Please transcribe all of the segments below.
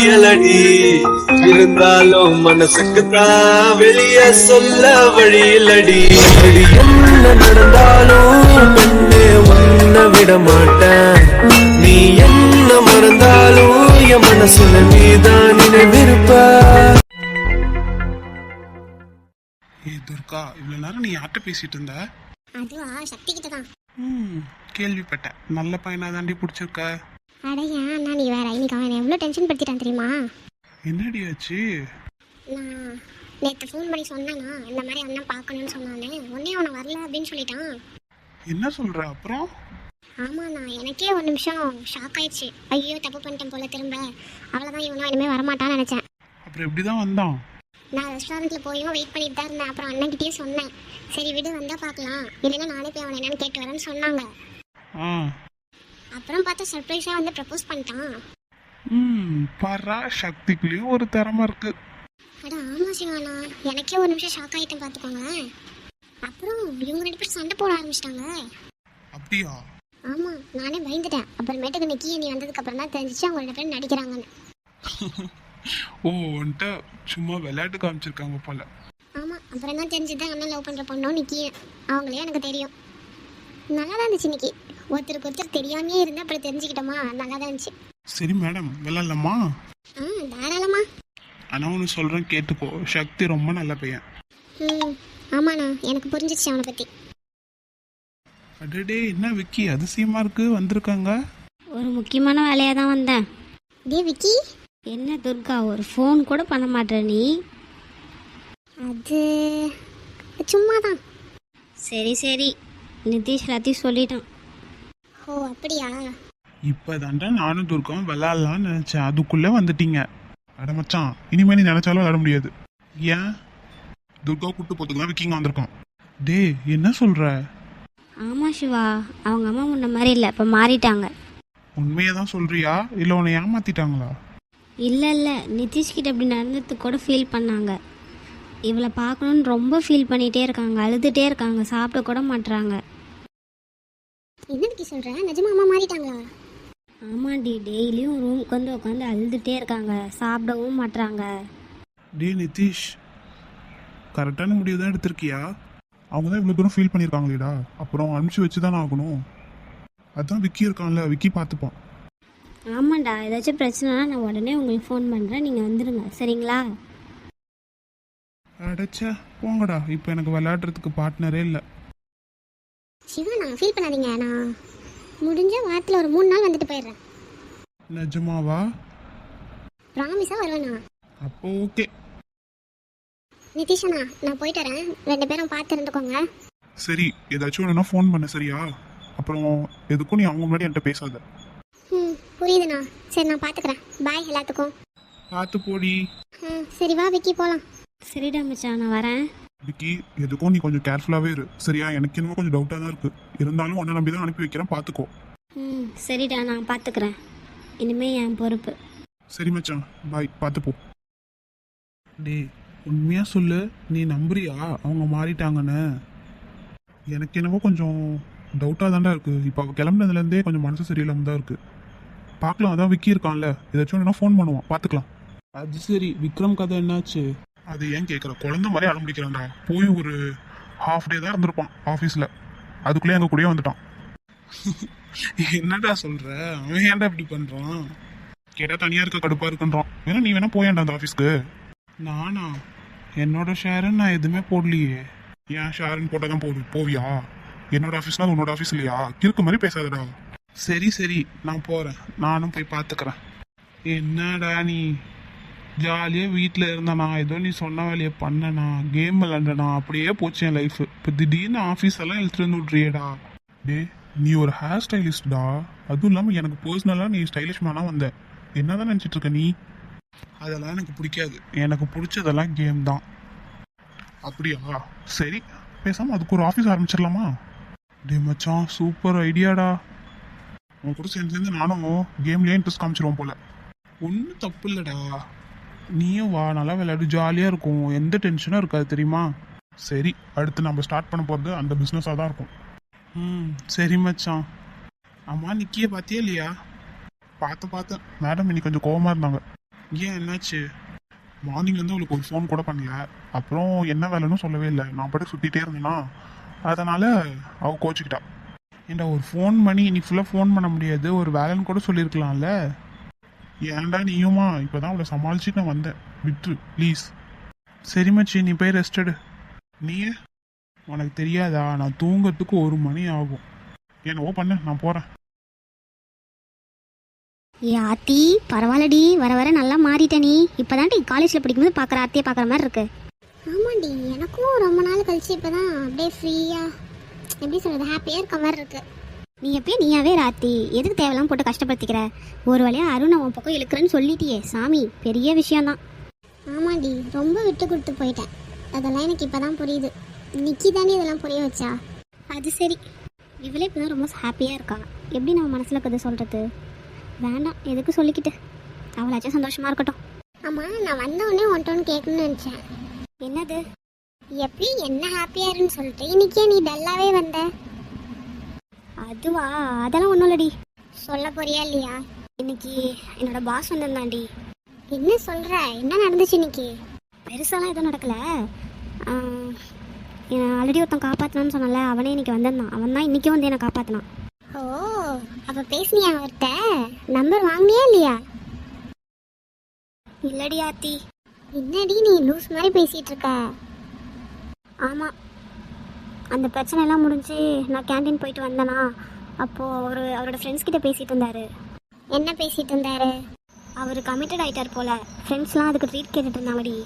முடியலடி. இருந்தாலும் மனசுக்கு தான் வெளிய சொல்ல வழி இல்லடி. என்ன நடந்தாலும் பெண்ணே உன்னை விட மாட்டேன். நீ என்ன மறந்தாலும் என் மனசுல நீதான் நினைவிருப்ப. துர்கா, இவ்வளவு நேரம் நீ யார்கிட்ட பேசிட்டு இருந்த? அதுவா சக்தி கிட்ட தான். கேள்விப்பட்டேன். நல்ல பையனா தாண்டி பிடிச்சிருக்க. அடையா அண்ணா, நீ வேற இன்னைக்கு அவன் எவ்வளோ டென்ஷன் படுத்திட்டான் தெரியுமா? என்னடி ஆச்சு? நான் நேற்று ஃபோன் பண்ணி சொன்னேன்னா இந்த மாதிரி அண்ணன் பார்க்கணும்னு சொன்னானே, உடனே அவனை வரல அப்படின்னு சொல்லிட்டான். என்ன சொல்ற? அப்புறம்? ஆமாண்ணா, எனக்கே ஒரு நிமிஷம் ஷாக் ஆயிடுச்சு. ஐயோ தப்பு பண்ணிட்டேன் போல, திரும்ப அவ்வளோதான், இவனும் இனிமேல் வரமாட்டான்னு நினச்சேன். அப்புறம் எப்படிதான் வந்தான்? நான் ரெஸ்டாரண்ட்டில் போயும் வெயிட் பண்ணிட்டு தான் இருந்தேன். அப்புறம் அண்ணன்கிட்டயே சொன்னேன், சரி விடு வந்தால் பார்க்கலாம், இல்லைன்னா நானே போய் அவனை என்னன்னு கேட்டு வரேன்னு சொன்னாங்க. அப்புறம் பார்த்தா சர்ப்ரைஸாக வந்து ப்ரப்போஸ் பண்ணிட்டான். பாரா, சக்திக்குள்ளேயும் ஒரு திறமை இருக்கு. அட ஆமாம் சிவானா, எனக்கே ஒரு நிமிஷம் ஷாக் ஆகிட்டேன் பார்த்துக்கோங்களேன். அப்புறம் இவங்க 2 பேரும் சண்டை போட ஆரம்பிச்சிட்டாங்க. அப்படியா? ஆமாம், நானே பயந்துட்டேன். அப்புறமேட்டுக்கு நிக்கி நீ வந்ததுக்கு அப்புறம் தான் தெரிஞ்சிச்சு அவங்க 2 பேரும் நடிக்கிறாங்கன்னு. ஓ, வந்துட்டு சும்மா விளையாட்டு காமிச்சிருக்காங்க போல. ஆமாம், அப்புறம் தான் தெரிஞ்சது அண்ணன் லவ் பண்ணுற பொண்ணும் நிக்கி அவங்களே எனக்கு தெரியும். நல்லா தான் இருந்துச்சு இன்னைக்கு. ஒருத்தருக்கு ஒருத்தர் தெரியாமையே இருந்து அப்புறம் தெரிஞ்சுக்கிட்டோமா, நல்லா தான் இருந்துச்சு. சரி மேடம், விளையாடலாமா? தாராளமா. ஆனால் ஒன்று சொல்கிறேன் கேட்டுக்கோ, சக்தி ரொம்ப நல்ல பையன். ஆமாண்ணா, எனக்கு புரிஞ்சிச்சு அவனை பற்றி. அடடே, என்ன விக்கி அதிசயமாக இருக்கு வந்திருக்காங்க? ஒரு முக்கியமான வேலையாக தான் வந்தேன். டே விக்கி. என்ன துர்கா, ஒரு ஃபோன் கூட பண்ண மாட்டேற நீ? அது சும்மா தான். சரி சரி, நிதிஷ் எல்லாத்தையும் சொல்லிட்டான். ஓ அப்படியா? இப்போ தாண்டா நானும் துர்காவும் விளையாடலான்னு நினச்சேன், அதுக்குள்ளே வந்துட்டீங்க. அட மச்சான், இனிமேல் நீ நினச்சாலும் விளையாட முடியாது. ஏன்? துர்கா கூட்டு போத்துக்கு தான் விக்கிங்க வந்திருக்கான். டே, என்ன சொல்கிற? ஆமாம் சிவா, அவங்க அம்மா முன்ன மாதிரி இல்லை, இப்போ மாறிட்டாங்க. உண்மையை தான் சொல்கிறியா இல்லை உன்னை ஏமாற்றிட்டாங்களா? இல்லை இல்லை, நிதிஷ்கிட்ட இப்படி நடந்ததுக்கு கூட ஃபீல் பண்ணாங்க. இவளை பார்க்கணுன்னு ரொம்ப ஃபீல் பண்ணிகிட்டே இருக்காங்க, அழுதுகிட்டே இருக்காங்க, சாப்பிட கூட மாட்டுறாங்க. என்ன விக்கி சொல்கிற? நிஜமா அம்மா மாறிட்டாங்களா? ஆமாண்டி, டெய்லியும் ரூமுக்கு வந்து உட்காந்து அழுதுகிட்டே இருக்காங்க, சாப்பிடவும் மாட்டுறாங்க. டே நிதிஷ், கரெக்டான முடிவு தான் எடுத்திருக்கியா? அவங்க தான் இவ்வளோ தூரம் ஃபீல் பண்ணியிருக்காங்களேடா, அப்புறம் அனுப்பிச்சி வச்சு தானே ஆகணும். அதான் விக்கி இருக்கான்ல, விக்கி பார்த்துப்பான். ஆமாண்டா, ஏதாச்சும் பிரச்சனைனா நான் உடனே உங்களுக்கு ஃபோன் பண்ணுறேன், நீங்கள் வந்துடுங்க சரிங்களா? அடைச்சா போங்கடா, இப்போ எனக்கு விளையாடுறதுக்கு பார்ட்னரே இல்லை. சிவா, நான் ஃபீல் பண்ணாதீங்க. நான் முடிஞ்ச வாரத்தில் ஒரு 3 நாள் வந்துட்டு போயிடுறேன். நிஜமாவா? ப்ராமிஸாக வருவேண்ணா. அப்போ ஓகே. நிதிஷண்ணா, நான் போயிட்டு வரேன். 2 பேரும் பார்த்து இருந்துக்கோங்க. சரி, ஏதாச்சும் வேணும்னா ஃபோன் பண்ண சரியா? அப்புறம் எதுக்கும் நீ அவங்க முன்னாடி என்கிட்ட பேசாத. புரியுதுண்ணா. சரி, நான் பார்த்துக்கிறேன். பாய் எல்லாத்துக்கும். பார்த்து போடி. சரி வா விக்கி, போகலாம். சரிடா மச்சான், நான் வரேன். விக்கி, எதுக்கும் நீ கொஞ்சம் கேர்ஃபுல்லாகவே இரு சரியா? எனக்கு இன்னும் கொஞ்சம் டவுட்டாக தான் இருக்குது. இருந்தாலும் உன்னை நம்பி தான் அனுப்பி வைக்கிறேன், பார்த்துக்கோ. சரிடா, நான் பார்த்துக்கிறேன். இனிமேல் என் பொறுப்பு. சரி மச்சான், பாய், பார்த்து போ. டே, உண்மையாக சொல்லு, நீ நம்புறியா அவங்க மாறிட்டாங்கன்னு? எனக்கு என்னவோ கொஞ்சம் டவுட்டாக தாண்டா இருக்குது. இப்போ அவள் கிளம்புனதுலேருந்தே கொஞ்சம் மனசு சரியில்லாமல் தான் இருக்குது. பார்க்கலாம், அதான் விக்கி இருக்கான்ல, ஏதாச்சும் ஒன்றுனா ஃபோன் பண்ணுவான், பார்த்துக்கலாம். அது சரி, விக்ரம் கதை என்னாச்சு? அது ஏன் கேட்குற? குழந்தை மாதிரி அடம் பிடிக்கிறான்டா. போய் ஒரு ½ டே தான் இருந்திருப்பான் ஆஃபீஸில், அதுக்குள்ளேயே எங்கள் கூடயே வந்துட்டான். என்னடா சொல்கிற? அவன் ஏன்டா இப்படி பண்ணுறான்? கேட்டால் தனியாக இருக்க கடுப்பாக இருக்குன்றான். வேணா நீ வேணா போயேன்டா அந்த ஆஃபீஸ்க்கு. நானா? என்னோட ஷேருன்னு நான் எதுவுமே போடலையே. ஏன் ஷேருன்னு போட்டால் தான் போவியா? என்னோட ஆஃபீஸ்னா அது உன்னோட ஆஃபீஸ் இல்லையா? கிறுக்கு மாதிரி பேசாதடா. சரி சரி, நான் போகிறேன், நானும் போய் பார்த்துக்கிறேன். என்னடா நீ ஜாலியாக வீட்டில் இருந்தனா, ஏதோ நீ சொன்ன வேலையை பண்ணனா, கேம் விளாண்டனா, அப்படியே போச்சு என் லைஃப். இப்போ திடீர்னு ஆஃபீஸ் எல்லாம் இழுத்துட்டு வந்து விட்றியேடா. டே, நீ ஒரு ஹேர் ஸ்டைலிஸ்டா, அதுவும் இல்லாமல் எனக்கு பர்சனலாக நீ ஸ்டைலிஷ் மேனாக வந்த. என்ன தான் நினச்சிட்டு இருக்க நீ? அதெல்லாம் எனக்கு பிடிக்காது. எனக்கு பிடிச்சதெல்லாம் கேம் தான். அப்படியா? சரி, பேசாமல் அதுக்கு ஒரு ஆஃபீஸ் ஆரம்பிச்சிடலாமா? டே மச்சான், சூப்பர் ஐடியாடா. உன் கூட சேர்ந்து நானும் கேம்லேயே இன்ட்ரெஸ்ட் காமிச்சிருவோம் போல. ஒன்றும் தப்பு இல்லைடா, நீயும் வா, நல்லா விளையாடு, ஜாலியாக இருக்கும், எந்த டென்ஷனும் இருக்காது தெரியுமா? சரி, அடுத்து நம்ம ஸ்டார்ட் பண்ண போகிறது அந்த பிஸ்னஸாக தான் இருக்கும். சரி மச்சான். அம்மா நிக்கிய பார்த்தியா இல்லையா? பார்த்தேன். மேடம் இன்னைக்கு கொஞ்சம் கோவமாக இருந்தாங்க. ஏன் என்னாச்சு? மார்னிங்லேருந்து அவளுக்கு ஒரு ஃபோன் கூட பண்ணல. அப்புறம் என்ன வேலைன்னு சொல்லவே இல்லை. நான் பாட்டு சுற்றிட்டே இருந்தேனா, அதனால் அவள் கோச்சிக்கிட்டா. ஏன்டா ஒரு ஃபோன் பண்ணி இன்னைக்கு ஃபுல்லாக ஃபோன் பண்ண முடியாது, ஒரு வேலைன்னு கூட சொல்லியிருக்கலாம்ல. ஏன்டா நீயுமா? இப்போ தான் அவளை சமாளிச்சுட்டு நான் வந்தேன். விட்டுரு ப்ளீஸ். சரி மச்சி, நீ போய் ரெஸ்ட் எடு. நீ உனக்கு தெரியாதா, நான் தூங்கறதுக்கு 1 மணி ஆகும். என்னவோ பண்ணு, நான் போகிறேன். ஏ ஆத்தி, பரவாயில்லடி, வர வர நல்லா மாறிட்ட நீ. இப்போதான்டி காலேஜில் படிக்கும்போது பார்க்குற ஆத்தியை பார்க்குற மாதிரி இருக்கு. ஆமாண்டி, எனக்கும் ரொம்ப நாள் கழிச்சு இப்போ தான் அப்படியே ஃப்ரீயாக எப்படி சொல்கிறது ஹாப்பியாக இருக்க மாதிரி இருக்கு. நீ எப்பயும் நீயாவே ராத்தி, எதுக்கு தேவையில்லாம போட்டு கஷ்டப்படுத்திக்கிற? ஒரு வழியா அருண் அவன் பக்கம் இழுக்கிறேன்னு சொல்லிட்டியே சாமி, பெரிய விஷயம்தான். ஆமாண்டி, ரொம்ப விட்டு கொடுத்து போயிட்டேன். அதெல்லாம் எனக்கு இப்போ தான் புரியுது. நிக்கி தானே இதெல்லாம் புரிய வச்சா. அது சரி, இவளே இப்போ தான் ரொம்ப ஹாப்பியாக இருக்கா. எப்படி நம்ம மனசில் இருக்கிறது சொல்கிறது? வேண்டாம், எதுக்கு சொல்லிக்கிட்டு, அவளாச்சும் சந்தோஷமாக இருக்கட்டும். ஆமாம், நான் வந்த உடனே ஒன்று கேட்கணும்னு நினச்சேன். என்னது? எப்படி என்ன ஹாப்பியாக இருன்னு சொல்லிட்டு இன்னைக்கே நீ டல்லாவே வந்த? அதுவா, அதெல்லாம் ஒன்றும் இல்லடி. சொல்ல போறியா இல்லையா? இன்னைக்கு என்னோட பாஸ் வந்திருந்தாண்டி. என்ன சொல்கிற? என்ன நடந்துச்சு இன்னைக்கு? பெருசாலாம் எதுவும் நடக்கல. ஆல்ரெடி ஒருத்தன் காப்பாற்றினான்னு சொன்னல, அவனே இன்னைக்கு வந்திருந்தான். அவன் தான் இன்றைக்கும் வந்து என்னை காப்பாற்றினான். ஓ, அப்போ பேசுனியா அவர்கிட்ட? நம்பர் வாங்கினியா இல்லையா? இல்லடி ஆத்தி. என்னடி நீ லூஸ் மாதிரி பேசிகிட்டு இருக்க? ஆமாம், அந்த பிரச்சனைலாம் முடிஞ்சு நான் கேண்டீன் போயிட்டு வந்தேனா, அப்போது அவரோட ஃப்ரெண்ட்ஸ் கிட்ட பேசிகிட்டு இருந்தார். என்ன பேசிகிட்டு இருந்தாரு? அவர் கமிட்டட் ஆகிட்டார் போல். ஃப்ரெண்ட்ஸ்லாம் அதுக்கு ட்ரீட் கேட்டுட்டு இருந்தாங்கடி.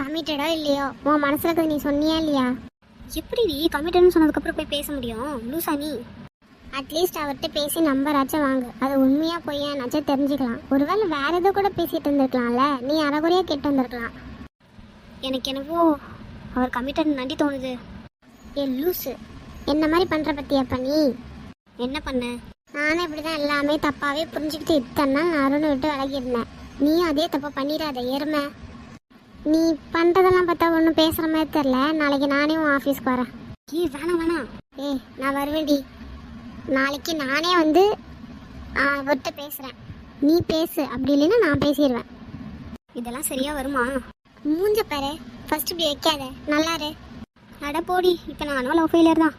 கமிட்டடோ இல்லையோ, உன் மனசில் இருக்கிறது நீ சொன்னியா இல்லையா? எப்படிடி கமிட்டட்னு சொன்னதுக்கப்புறம் போய் பேச முடியும்? லூசா நீ? அட்லீஸ்ட் அவர்கிட்ட பேசி நம்பராச்சும் வாங்கு. அது உண்மையாக பொய்யானாச்சும் தெரிஞ்சுக்கலாம். ஒருவேளை வேற ஏதோ கூட பேசிகிட்டு இருந்திருக்கலாம்ல, நீ அரைகுறையாக கேட்டு வந்திருக்கலாம். எனக்கு என்னவோ அவர் கமிட்டட் நண்டி தோணுது. ஏ லூஸு, என்ன மாதிரி பண்ணுற பற்றியாப்பா நீ? என்ன பண்ண? நானும் இப்படி தான் எல்லாமே தப்பாகவே புரிஞ்சுக்கிட்டு இத்தனை நாள் நான் அருணை விட்டு விலகிருந்தேன். நீயும் அதே தப்பை பண்ணிடாத எருமை. நீ பண்ணுறதெல்லாம் பார்த்தா ஒன்றும் பேசுகிற மாதிரி தெரில. நாளைக்கு நானே உன் ஆஃபீஸ்க்கு வரேன். வேணாம் வேணாம். நான் வருவேன்டி. நாளைக்கு நானே வந்து அவர்கிட்ட பேசுகிறேன். நீ பேசு, அப்படி இல்லைன்னா நான் பேசிடுவேன். இதெல்லாம் சரியாக வருமா? மூஞ்ச பாரு, ஃபர்ஸ்ட் இப்படி வைக்காத, நல்லாரு. அட போடி, இப்போ நானும் லவ் ஃபெயிலியர் தான்.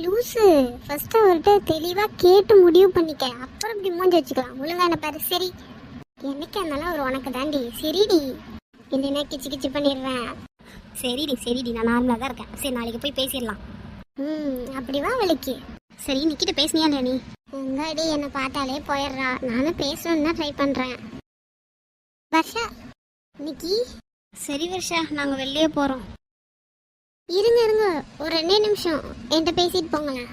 லூஸு, ஃபர்ஸ்ட் அவர்கிட்ட தெளிவாக கேட்டு முடிவு பண்ணிக்க, அப்புறம் இப்படி மூஞ்ச வச்சுக்கலாம். ஒழுங்கான பாரு. சரி, என்னைக்கு இருந்தாலும் அவர் உனக்கு தாண்டி. சரிடி, இல்லைன்னா கிச்சு கிச்சு பண்ணிடுவேன். சரிடி, நான் நார்மலாக தான் இருக்கேன். சரி, நாளைக்கு போய் பேசிடலாம். அப்படி வா வலிக்கு. சரி, நிக்கிட்ட பேசுனியா இல்லையா நீ? எங்காடி, என்னை பார்த்தாலே போயிடுறா. நானும் பேசணும்னு தான் ட்ரை பண்ணுறேன். வர்ஷா, நிக்கி. சரி வர்ஷா, நாங்கள் வெளியே போகிறோம். இருங்க ஒரு 2 நிமிஷம் என்கிட்ட பேசிட்டு போங்களேன்.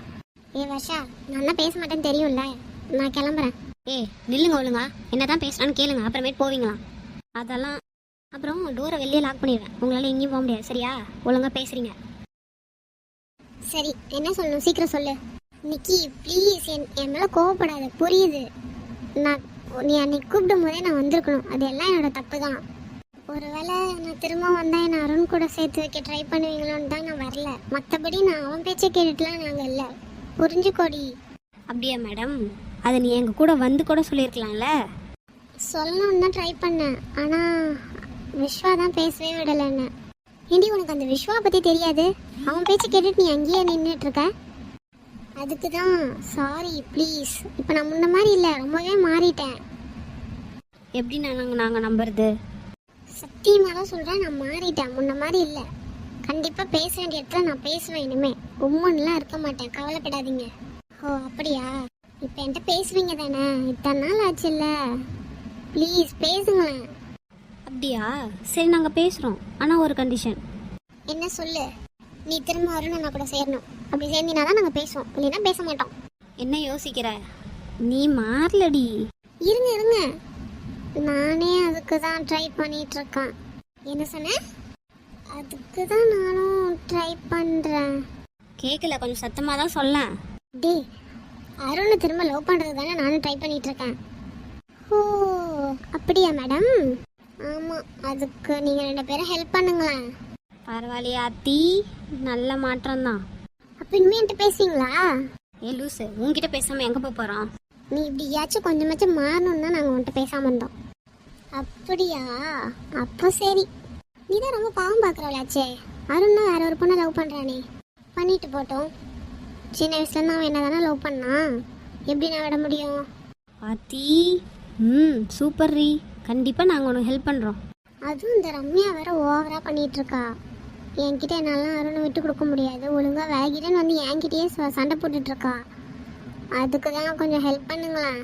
வர்ஷா, நான் தான் பேச மாட்டேன்னு தெரியும்ல, நான் கிளம்புறேன். நில்லுங்க ஒழுங்கா. என்ன தான் பேசுகிறான்னு கேளுங்க, அப்புறமேட்டு போவீங்களா? அதெல்லாம் அப்புறம் டோரை வெளியே லாக் பண்ணிடுவேன். உங்களால் எங்கேயும் போக முடியாது. சரியா? ஒழுங்கா பேசுகிறீங்க. சரி, என்ன சொல்லணும் சீக்கிரம் சொல்லு. நிக்கி ப்ளீஸ், என் மேலே கோவப்படாத, புரியுது. நீ அன்னைக்கு கூப்பிடும் போதே நான் வந்திருக்கணும். அது எல்லாம் என்னோட தப்பு தான். ஒருவேளை நான் திரும்ப வந்தால் என்னை அருண் கூட சேர்த்து வைக்க ட்ரை பண்ணுவீங்களோன்னு தான் நான் வரல. மற்றபடி நான் அவன் பேச்சை கேட்டுட்டுலாம் நாங்கள் இல்லை. புரிஞ்சுக்கோடி. அப்படியா மேடம்? அதை நீ எங்கள் கூட வந்து கூட சொல்லியிருக்கலாம்ல. சொல்லணும்னு தான் ட்ரை பண்ணேன், ஆனால் விஸ்வா தான் பேசவே விடலை என்ன. ஏண்டி, உனக்கு அந்த விஸ்வா பற்றி தெரியாது? அவன் பேச்சு கேட்டுட்டு நீ அங்கேயே நின்றுட்டுருக்க. அதுக்கு தான் சாரி ப்ளீஸ். இப்போ நான் முன்ன மாதிரி இல்லை, ரொம்பவே மாறிட்டேன். எப்படி நாங்கள் நம்புறது? சத்தியமாக தான் சொல்கிறேன், நான் மாறிட்டேன். முன்ன மாதிரி இல்லை. கண்டிப்பாக பேச வேண்டிய இடத்துல நான் பேசுவேன். இனிமேல் உம்முன்னெலாம் இருக்க மாட்டேன், கவலைப்படாதீங்க. ஓ அப்படியா? இப்போ என்கிட்ட பேசுவீங்க தானே? இத்தனை நாள் ஆச்சுல்ல, ப்ளீஸ் பேசுங்களேன். அப்படியா? சரி, நாங்கள் பேசுகிறோம். ஆனால் ஒரு கண்டிஷன். என்ன சொல்லு. நீ திரும்ப வரணும், நான் கூட சேரணும். அப்படி சேர்ந்தினா தான் நாங்கள் பேசுவோம், இல்லைன்னா பேச மாட்டோம். என்ன யோசிக்கிற? நீ மாறலடி. இருங்க, நானே அதுக்கு தான் ட்ரை பண்ணிட்டு இருக்கேன். என்ன சொன்ன? அதுக்கு தான் நானும் ட்ரை பண்ணுறேன். கேட்கல, கொஞ்சம் சத்தமாக தான் சொல்ல. டே, அருணை திரும்ப லவ் பண்ணுறது தானே நானும் ட்ரை பண்ணிட்டு இருக்கேன். ஓ அப்படியா மேடம்? ஆமாம், அதுக்கு நீங்கள் 2 பேரும் ஹெல்ப் பண்ணுங்களேன். பரவாயில்லையா அத்தி, நல்ல மாற்றம் தான். அப்போ இனிமே என்கிட்ட பேசுவீங்களா? லூசு, உன்கிட்ட பேசாமல் எங்கே போக போகிறோம்? நீ இப்படியாச்சும் கொஞ்சமாச்சும் மாறணும்னு தான் நாங்கள் உன்கிட்ட பேசாமல் இருந்தோம். அப்படியா? அப்போ சரி. நீ தான் ரொம்ப பாவம் பார்க்குறவளாச்சே. அருண் தான் வேற ஒரு பொண்ணை லவ் பண்ணுறானே. பண்ணிட்டு போட்டோம். சின்ன வயசுலேருந்து அவன் என்ன தானே லவ் பண்ணான். எப்படி நான் விட முடியும்? ஆத்தி சூப்பர் ரீ, கண்டிப்பாக நாங்கள் உனக்கு ஹெல்ப் பண்ணுறோம். அதுவும் இந்த ரம்யா வேற ஓவராக பண்ணிட்டு இருக்கா. என்கிட்ட என்னாலாம் அருணை விட்டு கொடுக்க முடியாது. ஒழுங்காக வேகிட்டேன்னு வந்து என்கிட்டயே சண்டை போட்டுட்டு இருக்கா. அதுக்கு தான் கொஞ்சம் ஹெல்ப் பண்ணுங்களேன்.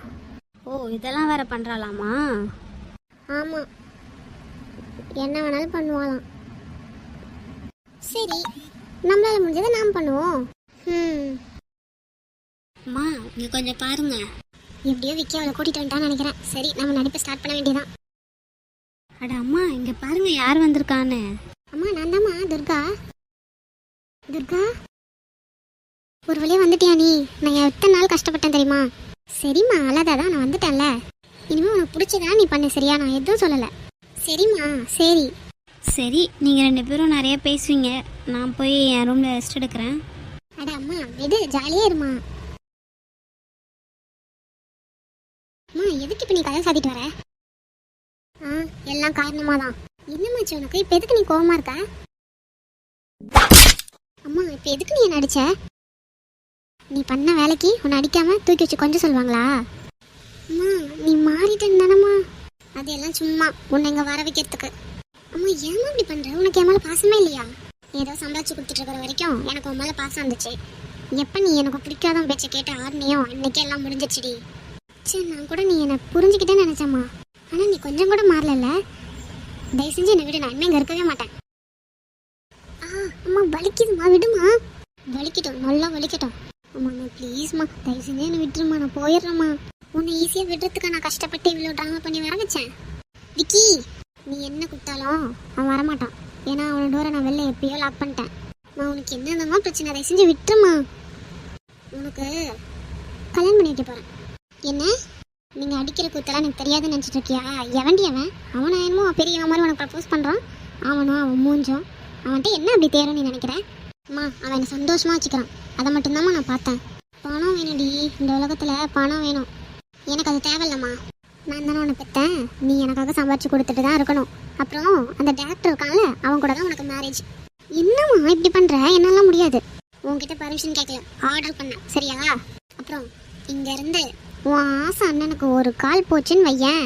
ஓ, இதெல்லாம் வேற பண்ணுறாளாமா? ஆமாம், என்ன வேணாலும் பண்ணுவாளாம். சரி, நம்மளால முடிஞ்சதை நாம் பண்ணுவோம். அம்மா இங்கே கொஞ்சம் பாருங்க. எப்படியோ விக்கி அவளை கூட்டிட்டு வந்துட்டான்னு நினைக்கிறேன். சரி, நம்ம நடிப்பை ஸ்டார்ட் பண்ண வேண்டியதான். அட அம்மா இங்கே பாருங்க யார் வந்திருக்கான்னு. அம்மா நான் தாம்மா துர்கா. துர்கா, ஒரு வழியாக வந்துட்டியா நீ? நான் எத்தனை நாள் கஷ்டப்பட்டேன் தெரியுமா? சரிம்மா, அழாதான், நான் வந்துட்டேன்ல. இனிமேல் உனக்கு பிடிச்சதா நீ பண்ணு, சரியா? நான் எதுவும் சொல்லலை. சரிம்மா, சரி. சரி, நீங்கள் 2 பேரும் நிறைய பேசுவீங்க. நான் போய் என் ரூமில் ரெஸ்ட் எடுக்கிறேன். அட அம்மா விடு, ஜாலியாக இருமா. அம்மா எதுக்கு இப்போ நீ கதை சாத்திட்டு வர? எல்லாம் காரணமாக தான். என்னமாச்சு உனக்கு? இப்போ எதுக்கு நீ கோவமா இருக்க? அம்மா இப்போ எதுக்கு நீ என்ன அடிச்ச? நீ பண்ண வேலைக்கு உன்னை அடிக்காம தூக்கி வச்சு கொஞ்சம் சொல்லுவாங்களா? அம்மா நீ மாறிட்டேன்னு தானம்மா. அதெல்லாம் சும்மா உன்னை இங்கே வர வைக்கிறதுக்கு. அம்மா ஏமா இப்படி பண்ற? உனக்கு என் மேலே பாசமே இல்லையா? ஏதோ சம்பாதிச்சு கொடுத்துட்டு இருக்கிற வரைக்கும் எனக்கு உன் மேலே பாசம் வந்துச்சு. எப்போ நீ எனக்கு பிடிக்காத பேச்சை கேட்டு ஆடுனியோ அன்னைக்கே எல்லாம் முடிஞ்சிச்சுடி. சரி, நான் கூட நீ என்னை புரிஞ்சுக்கிட்டேன்னு நினச்சம்மா. ஆனால் நீ கொஞ்சம் கூட மாறல. தயவு செஞ்சு என்னை விடு, நான் இனிமே இங்கே இருக்கவே மாட்டேன். அம்மா வலிக்குதுமா, விடுமா. வலிக்கட்டும், நல்லா வலிக்கட்டும். அம்மாம்மா ப்ளீஸ்மா, தயவு செஞ்சு என்னை விட்டுருமா, நான் போயிடுறேம்மா. உன்னை ஈஸியாக விடுறதுக்கு நான் கஷ்டப்பட்டு இவ்வளோ ட்ராமா பண்ணி வர வச்சேன். விக்கி, நீ என்ன கூப்பிட்டாலும் அவன் வரமாட்டான். ஏன்னா அவனோட டோரை நான் வெளில எப்பயோ லாக் பண்ணிட்டேன். உனக்கு என்னென்னமா பிரச்சனை? தயவு செஞ்சு விட்டுருமா. உனக்கு கல்யாணம் பண்ணி வைக்க போகிறேன். என்ன? நீங்கள் அடிக்கிற கூத்தெல்லாம் எனக்கு தெரியாதுன்னு நினச்சிட்டு இருக்கியா? எவன்டி அவன்? அவனை என்னமோ பெரியவன் மாதிரி உனக்கு ப்ரப்போஸ் பண்ணுறான். அவனும் அவன் மூஞ்சும். அவன்கிட்ட என்ன அப்படி தேரும் நீ நினைக்கிறேன்? அம்மா அவன் என்னை சந்தோஷமாக வச்சுக்கிறான். அதை மட்டும்தாம்மா நான் பார்த்தேன். பணம் வேணும்டி, இந்த உலகத்தில் பணம் வேணும். எனக்கு அது தேவையில்லம்மா. நான் தானே உன்னை பெற்றேன். நீ எனக்காக சம்பாரிச்சு கொடுத்துட்டு தான் இருக்கணும். அப்புறம் அந்த டேரக்டர் இருக்கான்ல, அவன் கூட தான் உனக்கு மேரேஜ். என்னம்மா இப்படி பண்ணுற? என்னாலாம் முடியாது. உன்கிட்ட பர்மிஷன் கேட்கல, ஆர்டர் பண்ண, சரியா? அப்புறம் இங்கேருந்து உன் ஆசை அண்ணனுக்கு ஒரு கால் போச்சுன்னு வையேன்,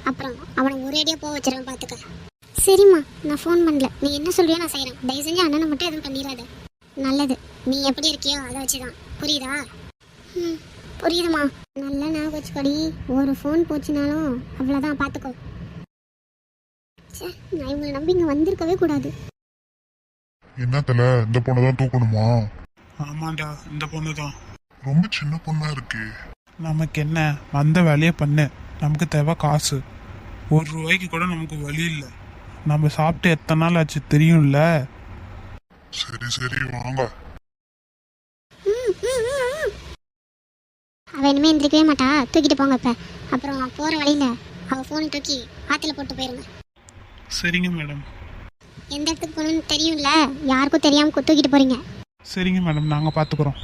அப்புறம் அவனை ஒரேடியாக போக வச்சிருவேன், பார்த்துக்க. சரிம்மா, நான் ஃபோன் பண்ணல. நீ என்ன சொல்றியோ நான் செய்கிறேன். தயவு செஞ்சு அண்ணனை மட்டும் எதுவும் பண்ணிடாத. நல்லது, நீ எப்படி இருக்கியோ அதை வச்சு தான். புரியுதா? புரியுதுமா. நல்லா ஞாபகம் வச்சுக்கடி. ஒரு ஃபோன் போச்சுனாலும் அவ்வளோதான், பார்த்துக்கோ. நான் இவங்களை நம்பி இங்கே வந்திருக்கவே கூடாது. என்ன தல, இந்த பொண்ணை தான் தூக்கணுமா? ஆமாண்டா, இந்த பொண்ணு தான். ரொம்ப சின்ன பொண்ணா இருக்கு. நமக்கு என்ன, வந்த வேலையை பண்ணு. நமக்கு தேவை காசு. ₹1 கூட நமக்கு வழி இல்லை. நம்ம சாப்பிட்டு எத்தனை நாள் ஆச்சு தெரியும்ல. சரி சரி வாங்க. அவள் இனிமேல் எந்திரிக்கவே மாட்டா. தூக்கிட்டு போங்க இப்போ. அப்புறம் போகிற வழியில் அவள் ஃபோனை தூக்கி ஆற்றுல போட்டு போயிருங்க. சரிங்க மேடம். எந்த இடத்துக்கு போகணுன்னு தெரியும்ல, யாருக்கும் தெரியாமல் தூக்கிட்டு போகிறீங்க. சரிங்க மேடம், நாங்கள் பார்த்துக்குறோம்.